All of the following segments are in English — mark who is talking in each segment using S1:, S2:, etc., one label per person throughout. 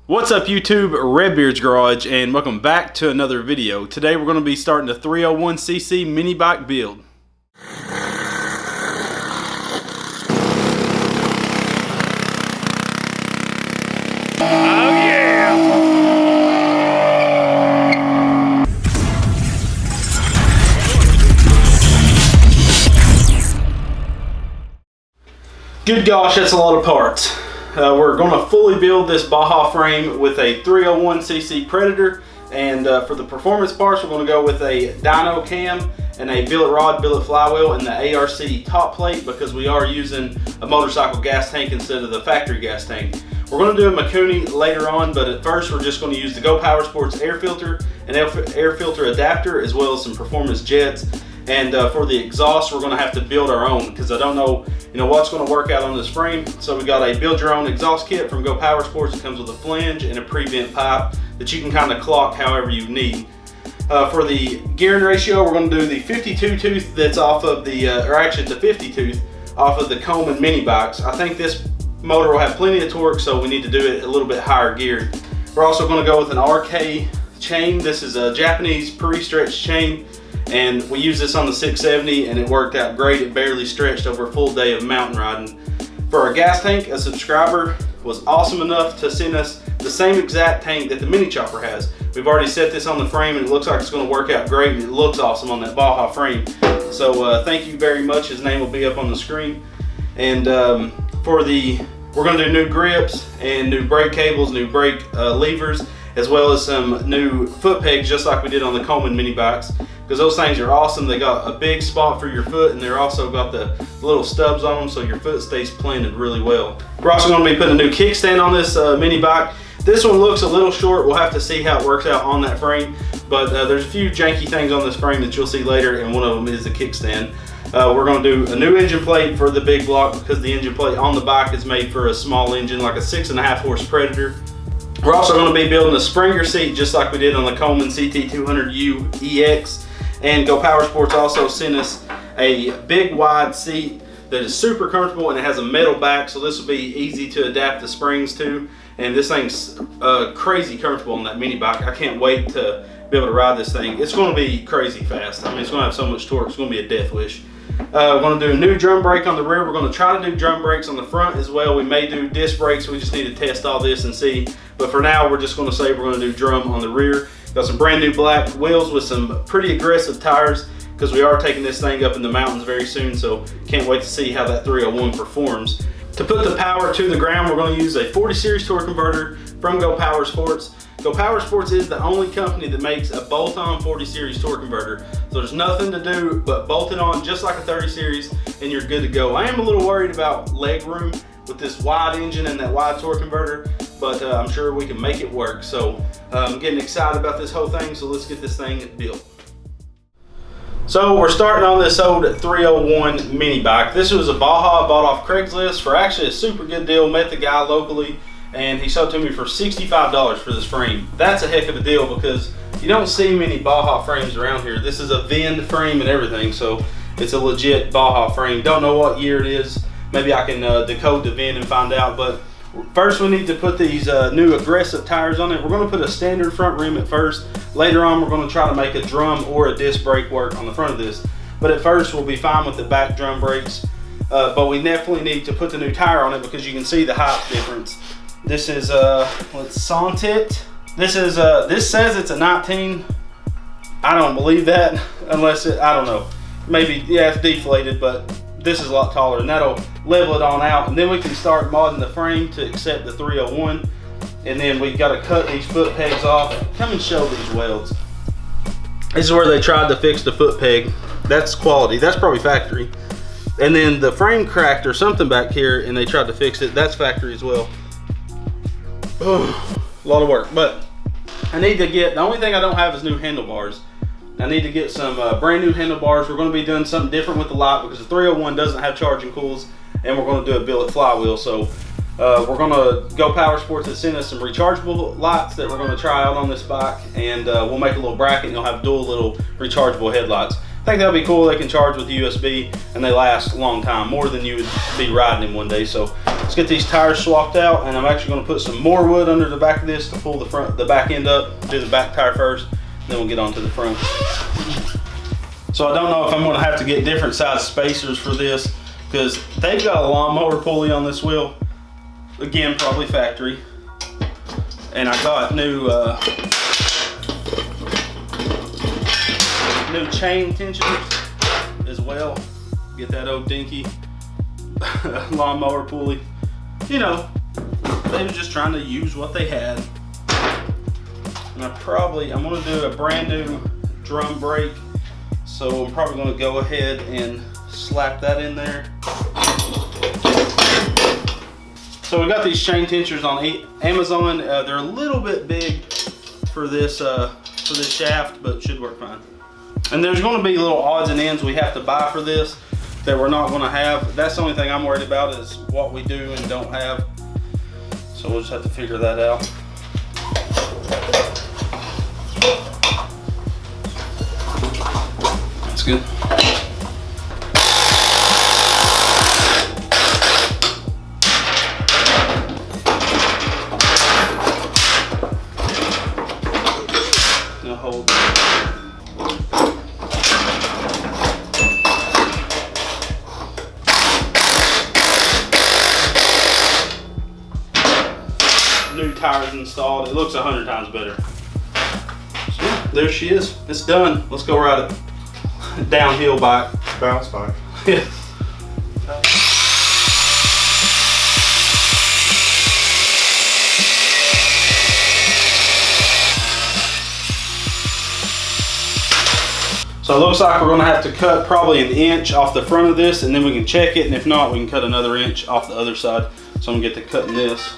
S1: What's up YouTube, Redbeard's Garage, and welcome back to another video. Today we're going to be starting a 301cc mini bike build. Oh yeah! Good gosh, that's a lot of parts. We're going to fully build this Baja frame with a 301cc Predator, and for the performance parts we're going to go with a dyno cam and a billet rod, billet flywheel, and the ARC top plate because we are using a motorcycle gas tank instead of the factory gas tank. We're going to do a Mikuni later on, but at first we're just going to use the Go Power Sports air filter and air filter adapter, as well as some performance jets. And for the exhaust, we're going to have to build our own because I don't know, what's going to work out on this frame. So we got a build your own exhaust kit from Go Power Sports. It comes with a flange and a pre-bent pipe that you can kind of clock however you need. For the gearing ratio, we're going to do the 52 tooth that's off of the, or actually the 50 tooth off of the Coleman mini bikes. I think this motor will have plenty of torque, so we need to do it a little bit higher geared. We're also going to go with an RK chain. This is a Japanese pre-stretched chain, and we used this on the 670 and it worked out great. It barely stretched over a full day of mountain riding. For our gas tank, a subscriber was awesome enough to send us the same exact tank that the mini chopper has. We've already set this on the frame and it looks like it's going to work out great, and it looks awesome on that Baja frame. So thank you very much. His name will be up on the screen. And we're going to do new grips and new brake cables, new brake levers, as well as some new foot pegs, just like we did on the Coleman mini bikes, because those things are awesome. They got a big spot for your foot, and they're also got the little stubs on them so your foot stays planted really well. We're also going to be putting a new kickstand on this mini bike. This one looks a little short. We'll have to see how it works out on that frame, but there's a few janky things on this frame that you'll see later, and one of them is the kickstand. We're going to do a new engine plate for the big block because the engine plate on the bike is made for a small engine, like a 6.5 horse Predator. We're also going to be building a Springer seat just like we did on the Coleman CT200U EX. And Go Power Sports also sent us a big wide seat that is super comfortable, and it has a metal back, so this will be easy to adapt the springs to. And this thing's crazy comfortable on that mini bike. I can't wait to be able to ride this thing. It's going to be crazy fast. I mean, it's going to have so much torque. It's going to be a death wish. We're going to do a new drum brake on the rear. We're going to try to do drum brakes on the front as well. We may do disc brakes. We just need to test all this and see. But for now, we're just going to say we're going to do drum on the rear. Got some brand new black wheels with some pretty aggressive tires because we are taking this thing up in the mountains very soon. So can't wait to see how that 301 performs. To put the power to the ground, we're going to use a 40 series torque converter from Go Power Sports. Go Power Sports is the only company that makes a bolt-on 40 series torque converter. So there's nothing to do but bolt it on just like a 30 series and you're good to go. I am a little worried about leg room with this wide engine and that wide torque converter, but I'm sure we can make it work. So I'm getting excited about this whole thing, so let's get this thing built. So we're starting on this old 301 mini bike. This was a Baja I bought off Craigslist for actually a super good deal. Met the guy locally, and he sold it to me for $65 for this frame. That's a heck of a deal because you don't see many Baja frames around here. This is a VIN frame and everything, so it's a legit Baja frame. Don't know what year it is. Maybe I can decode the VIN and find out, but first we need to put these new aggressive tires on it. We're going to put a standard front rim at first. Later on we're going to try to make a drum or a disc brake work on the front of this, but at first we'll be fine with the back drum brakes. But we definitely need to put the new tire on it because you can see the height difference. This is let's sant it. This says it's a 19. I don't believe that unless I don't know. Maybe, yeah, it's deflated, but this is a lot taller, and that'll level it on out, and then we can start modding the frame to accept the 301. And then we got to cut these foot pegs off. Come and show these welds. This is where they tried to fix the foot peg. That's quality. That's probably factory. And then the frame cracked or something back here, and they tried to fix it. That's factory as well. Oh, a lot of work, but I need to get, the only thing I don't have is new handlebars. I need to get some brand new handlebars. We're going to be doing something different with the light because the 301 doesn't have charging coils, and we're going to do a billet flywheel. So we're going to Go Power Sports has sent us some rechargeable lights that we're going to try out on this bike, and we'll make a little bracket and you'll have dual little rechargeable headlights. I think that'll be cool. They can charge with USB and they last a long time, more than you would be riding them one day. So Let's get these tires swapped out, and I'm actually going to put some more wood under the back of this to pull the back end up. Do the back tire first, then we'll get onto the front. So I don't know if I'm going to have to get different size spacers for this, because they've got a lawnmower pulley on this wheel. Again, probably factory. And I got new chain tensioners as well. Get that old dinky lawnmower pulley. You know, they were just trying to use what they had. And I'm going to do a brand new drum brake. So I'm probably going to go ahead and slap that in there. So we got these chain tensioners on Amazon. They're a little bit big for this shaft, but should work fine. And there's going to be little odds and ends we have to buy for this that we're not going to have. That's the only thing I'm worried about is what we do and don't have. So we'll just have to figure that out. That's good. Now hold. New tires installed. It looks 100 times better. So yeah, there she is. It's done. Let's go ride it. Downhill bike.
S2: Bounce bike.
S1: Yeah. So it looks like we're going to have to cut probably an inch off the front of this, and then we can check it, and if not, we can cut another inch off the other side. So I'm going to get to cutting this.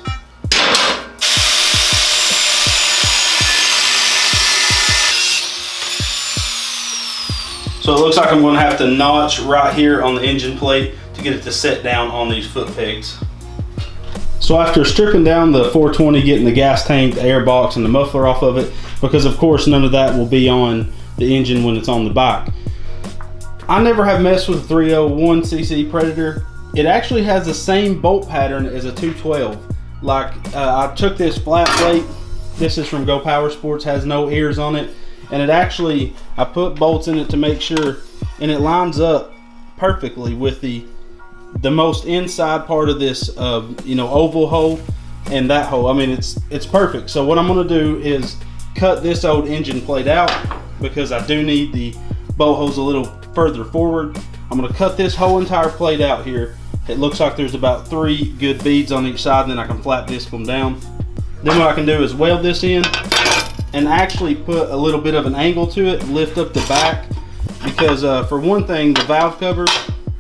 S1: So it looks like I'm going to have to notch right here on the engine plate to get it to set down on these foot pegs. So after stripping down the 420, getting the gas tank, the air box, and the muffler off of it, because of course none of that will be on the engine when it's on the bike. I never have messed with a 301cc Predator. It actually has the same bolt pattern as a 212. Like I took this flat plate. This is from Go Power Sports, has no ears on it. And it actually, I put bolts in it to make sure, and it lines up perfectly with the most inside part of this, oval hole and that hole. I mean, it's perfect. So what I'm going to do is cut this old engine plate out because I do need the bolt holes a little further forward. I'm going to cut this whole entire plate out here. It looks like there's about 3 good beads on each side, and then I can flat disc them down. Then what I can do is weld this in and actually put a little bit of an angle to it, lift up the back, because for one thing, the valve cover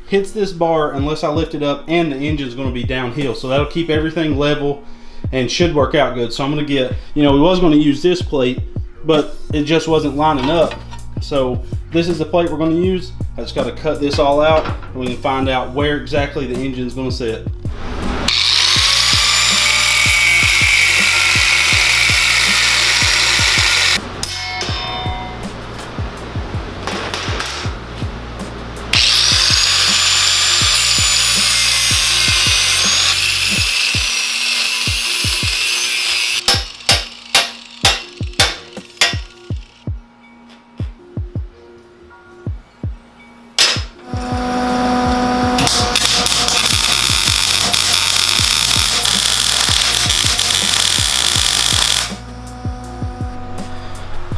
S1: hits this bar unless I lift it up, and the engine's going to be downhill, so that'll keep everything level and should work out good. So I'm going to get, we was going to use this plate, but it just wasn't lining up, so this is the plate we're going to use. I just got to cut this all out, and we can find out where exactly the engine's going to sit.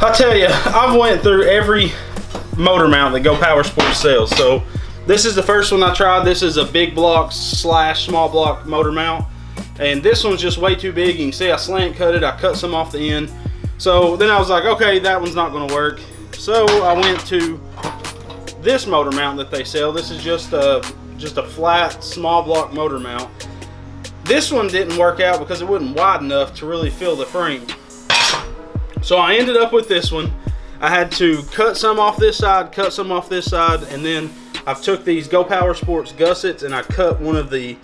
S1: I tell you, I've went through every motor mount that Go Power Sports sells. So this is the first one I tried. This is a big block / small block motor mount, and this one's just way too big. You can see I slant cut it. I cut some off the end. So then I was like, okay, that one's not going to work. So I went to this motor mount that they sell. This is just a flat small block motor mount. This one didn't work out because it wasn't wide enough to really fill the frame. So I ended up with this one. I had to cut some off this side, cut some off this side, and then I've took these Go Power Sports gussets and I cut one of the,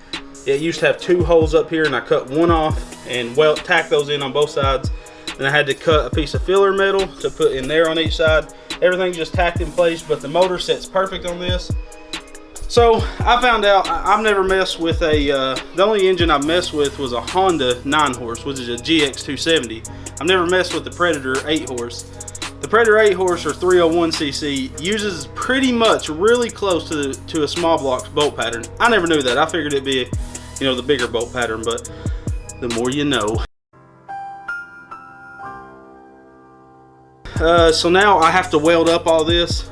S1: it used to have 2 holes up here, and I cut one off and tacked those in on both sides. And I had to cut a piece of filler metal to put in there on each side. Everything's just tacked in place, but the motor sets perfect on this. So I found out I've never messed with the only engine I've messed with was a Honda 9 horse, which is a GX270. I've never messed with the Predator 8 horse. The Predator 8 horse or 301cc uses pretty much really close to a small block bolt pattern. I never knew that. I figured it'd be, you know, the bigger bolt pattern, but the more you know. So now I have to weld up all these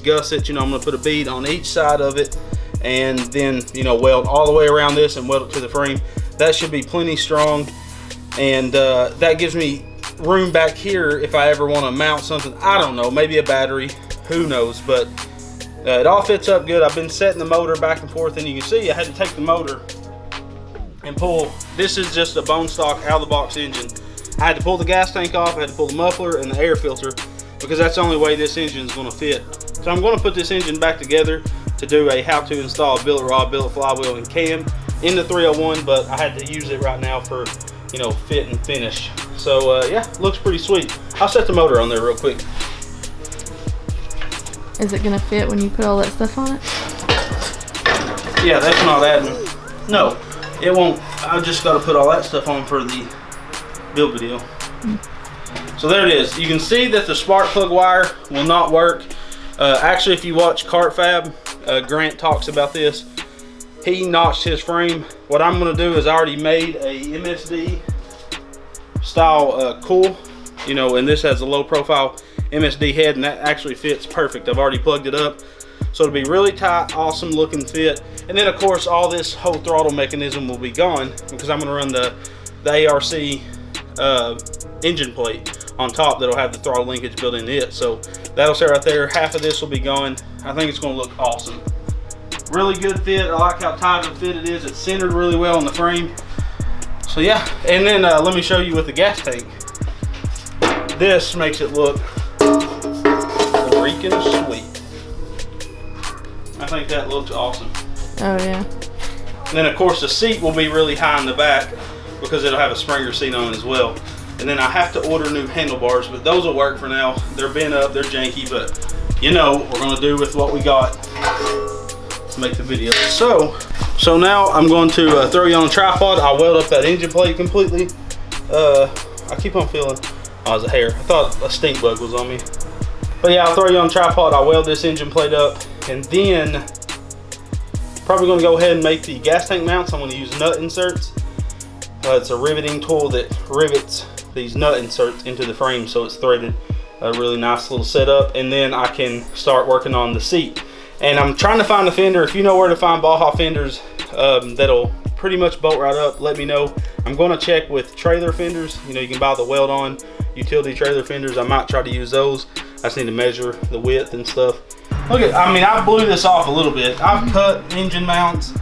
S1: gussets. You know, I'm gonna put a bead on each side of it, and then, you know, weld all the way around this and weld it to the frame. That should be plenty strong, and that gives me room back here if I ever want to mount something. I don't know, maybe a battery, who knows, but it all fits up good. I've been setting the motor back and forth, and you can see I had to take the motor and pull. This is just a bone stock out of the box engine. I had to pull the gas tank off, I had to pull the muffler and the air filter, because that's the only way this engine is going to fit. So I'm going to put this engine back together to do a how to install billet rod, billet flywheel, and cam in the 301, but I had to use it right now for, you know, fit and finish. So yeah, looks pretty sweet. I'll set the motor on there real quick.
S2: Is it gonna fit when you put all that stuff on it?
S1: Yeah, that's not adding. No, it won't. I just got to put all that stuff on for the build video. So there it is. You can see that the spark plug wire will not work. Actually, if you watch Kart Fab, Grant talks about this. He notched his frame. What I'm going to do is I already made a MSD style coil, you know, and this has a low profile MSD head, and that actually fits perfect. I've already plugged it up, so it'll be really tight, awesome looking fit. And then of course all this whole throttle mechanism will be gone, because I'm going to run the ARC engine plate on top that'll have the throttle linkage built into it. So that'll sit right there. Half of this will be gone. I think it's going to look awesome. Really good fit. I like how tight of a fit it is. It's centered really well on the frame. So yeah, and then let me show you with the gas tank. This makes it look freaking sweet. I think that looks awesome.
S2: Oh yeah.
S1: And then of course the seat will be really high in the back, because it'll have a Springer seat on it as well. And then I have to order new handlebars, but those will work for now. They're bent up, they're janky, but you know, we're gonna do with what we got to make the video. So now I'm going to throw you on a tripod. I'll weld up that engine plate completely. I keep on feeling, oh, it's a hair. I thought a stink bug was on me. But yeah, I'll throw you on a tripod. I'll weld this engine plate up, and then probably gonna go ahead and make the gas tank mounts. I'm gonna use nut inserts. It's a riveting tool that rivets these nut inserts into the frame, so it's threaded. A really nice little setup, and then I can start working on the seat. And I'm trying to find a fender. If you know where to find Baja fenders that'll pretty much bolt right up, let me know. I'm going to check with trailer fenders. You know, you can buy the weld-on utility trailer fenders. I might try to use those. I just need to measure the width and stuff. Look at, I mean, I blew this off a little bit. I've cut engine mounts,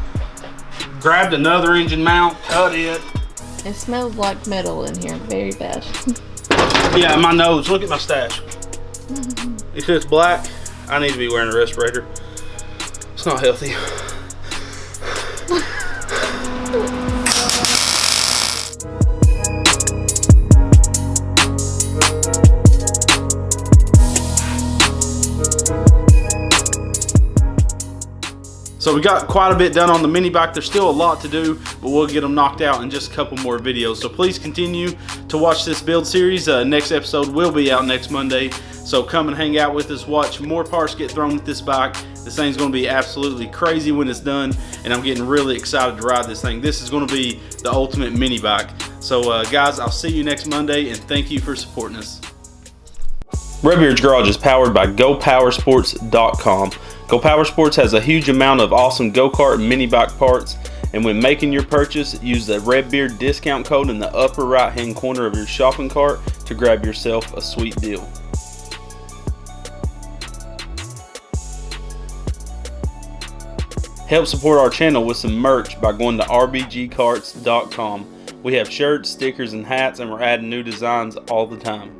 S1: grabbed another engine mount, cut it.
S2: It smells like metal in here, very bad.
S1: Yeah, my nose. Look at my stash. If it's black, I need to be wearing a respirator. It's not healthy. So we got quite a bit done on the mini bike. There's still a lot to do, but we'll get them knocked out in just a couple more videos. So please continue to watch this build series. Next episode will be out next Monday. So come and hang out with us, watch more parts get thrown with this bike. This thing's gonna be absolutely crazy when it's done, and I'm getting really excited to ride this thing. This is gonna be the ultimate mini bike. So guys, I'll see you next Monday, and thank you for supporting us. Redbeards Garage is powered by GoPowersports.com. Go Power Sports has a huge amount of awesome go-kart and mini bike parts, and when making your purchase, use the Redbeard discount code in the upper right-hand corner of your shopping cart to grab yourself a sweet deal. Help support our channel with some merch by going to rbgkarts.com. We have shirts, stickers, and hats, and we're adding new designs all the time.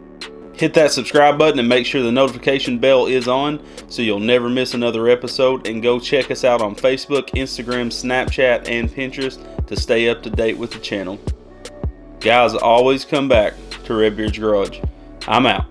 S1: Hit that subscribe button and make sure the notification bell is on so you'll never miss another episode, and go check us out on Facebook, Instagram, Snapchat, and Pinterest to stay up to date with the channel. Guys, always come back to Redbeards Garage. I'm out.